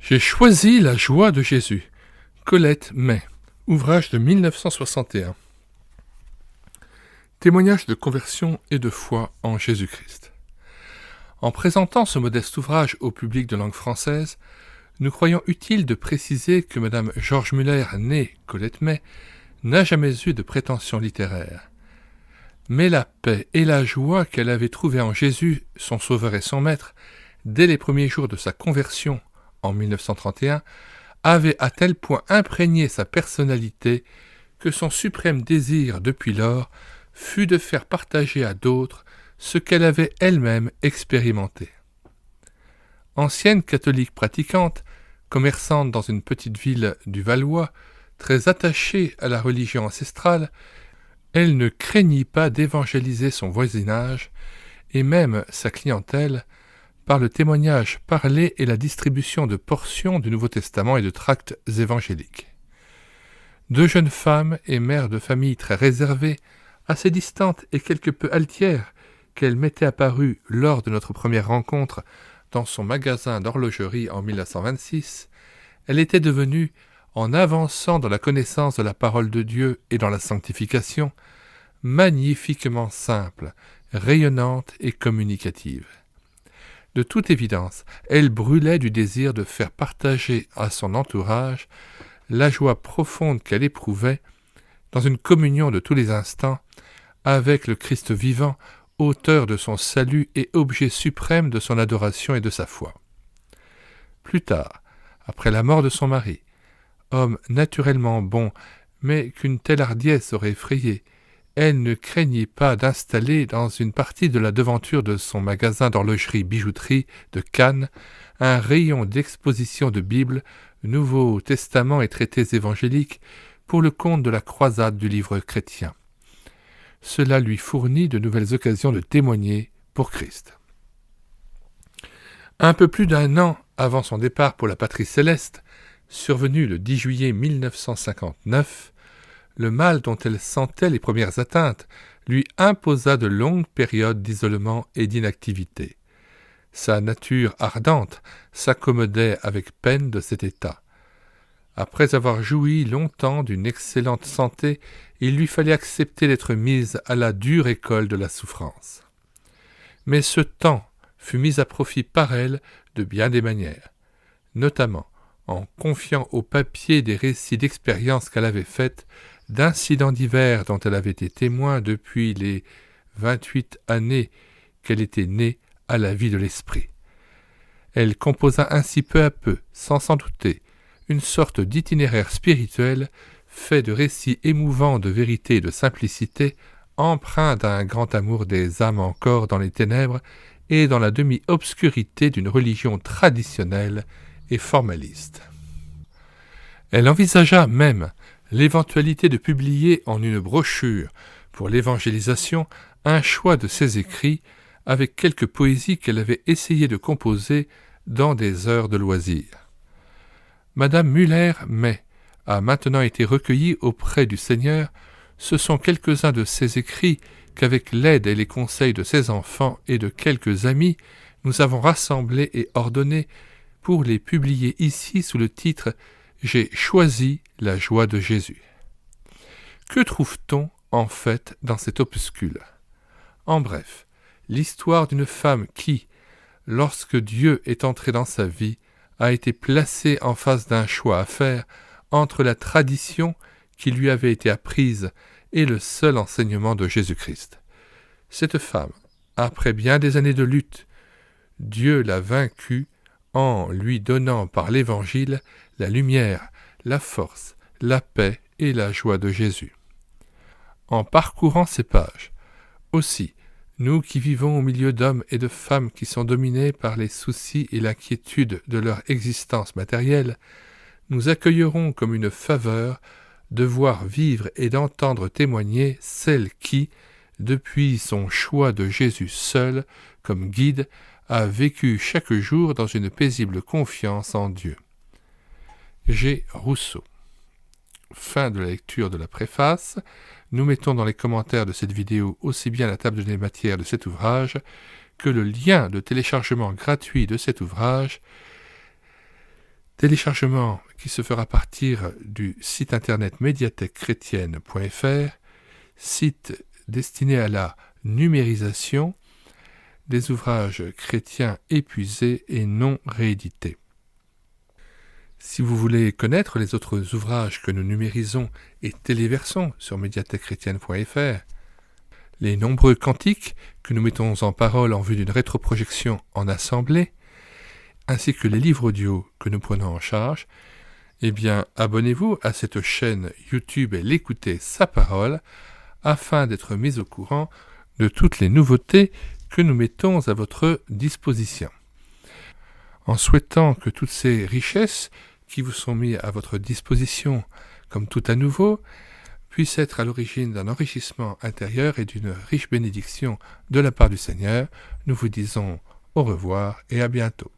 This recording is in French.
J'ai choisi la joie de Jésus. Colette May, ouvrage de 1961. Témoignage de conversion et de foi en Jésus-Christ. En présentant ce modeste ouvrage au public de langue française, nous croyons utile de préciser que Madame George Muller, née Colette May, n'a jamais eu de prétention littéraire. Mais la paix et la joie qu'elle avait trouvée en Jésus, son Sauveur et son Maître, dès les premiers jours de sa conversion en 1931, avait à tel point imprégné sa personnalité que son suprême désir depuis lors fut de faire partager à d'autres ce qu'elle avait elle-même expérimenté. Ancienne catholique pratiquante, commerçante dans une petite ville du Valois, très attachée à la religion ancestrale, elle ne craignit pas d'évangéliser son voisinage et même sa clientèle par le témoignage parlé et la distribution de portions du Nouveau Testament et de tracts évangéliques. Deux jeunes femmes et mères de famille très réservées, assez distantes et quelque peu altières, qu'elle m'était apparue lors de notre première rencontre dans son magasin d'horlogerie en 1926, elle était devenue, en avançant dans la connaissance de la parole de Dieu et dans la sanctification, magnifiquement simple, rayonnante et communicative. De toute évidence, elle brûlait du désir de faire partager à son entourage la joie profonde qu'elle éprouvait dans une communion de tous les instants avec le Christ vivant, auteur de son salut et objet suprême de son adoration et de sa foi. Plus tard, après la mort de son mari, homme naturellement bon, mais qu'une telle hardiesse aurait effrayé, elle ne craignit pas d'installer dans une partie de la devanture de son magasin d'horlogerie-bijouterie de Cannes un rayon d'exposition de Bible, Nouveau Testament et traités évangéliques pour le compte de la croisade du livre chrétien. Cela lui fournit de nouvelles occasions de témoigner pour Christ. Un peu plus d'un an avant son départ pour la patrie céleste, survenu le 10 juillet 1959, le mal dont elle sentait les premières atteintes lui imposa de longues périodes d'isolement et d'inactivité. Sa nature ardente s'accommodait avec peine de cet état. Après avoir joui longtemps d'une excellente santé, il lui fallait accepter d'être mise à la dure école de la souffrance. Mais ce temps fut mis à profit par elle de bien des manières, notamment en confiant au papier des récits d'expériences qu'elle avait faites, d'incidents divers dont elle avait été témoin depuis les 28 années qu'elle était née à la vie de l'esprit. Elle composa ainsi peu à peu, sans s'en douter, une sorte d'itinéraire spirituel fait de récits émouvants de vérité et de simplicité, empreints d'un grand amour des âmes encore dans les ténèbres et dans la demi-obscurité d'une religion traditionnelle et formaliste. Elle envisagea même l'éventualité de publier en une brochure pour l'évangélisation un choix de ses écrits avec quelques poésies qu'elle avait essayé de composer dans des heures de loisir. Madame Muller-May a maintenant été recueillie auprès du Seigneur. Ce sont quelques-uns de ses écrits qu'avec l'aide et les conseils de ses enfants et de quelques amis, nous avons rassemblés et ordonnés pour les publier ici sous le titre « J'ai choisi la joie de Jésus ». Que trouve-t-on en fait dans cet opuscule ? En bref, l'histoire d'une femme qui, lorsque Dieu est entré dans sa vie, a été placée en face d'un choix à faire entre la tradition qui lui avait été apprise et le seul enseignement de Jésus-Christ. Cette femme, après bien des années de lutte, Dieu l'a vaincue en lui donnant par l'Évangile la lumière, la force, la paix et la joie de Jésus. En parcourant ces pages, aussi, nous qui vivons au milieu d'hommes et de femmes qui sont dominés par les soucis et l'inquiétude de leur existence matérielle, nous accueillerons comme une faveur de voir vivre et d'entendre témoigner celle qui, depuis son choix de Jésus seul comme guide, a vécu chaque jour dans une paisible confiance en Dieu. G. Rousseau. Fin de la lecture de la préface. Nous mettons dans les commentaires de cette vidéo aussi bien la table des matières de cet ouvrage que le lien de téléchargement gratuit de cet ouvrage Téléchargement qui se fera à partir du site internet médiathèquechrétienne.fr, site destiné à la numérisation des ouvrages chrétiens épuisés et non réédités. Si vous voulez connaître les autres ouvrages que nous numérisons et téléversons sur médiathèquechrétienne.fr, les nombreux cantiques que nous mettons en parole en vue d'une rétroprojection en assemblée, ainsi que les livres audio que nous prenons en charge, eh bien, abonnez-vous à cette chaîne YouTube et l'écoutez sa parole, afin d'être mis au courant de toutes les nouveautés que nous mettons à votre disposition. En souhaitant que toutes ces richesses qui vous sont mises à votre disposition, comme tout à nouveau, puissent être à l'origine d'un enrichissement intérieur et d'une riche bénédiction de la part du Seigneur, nous vous disons au revoir et à bientôt.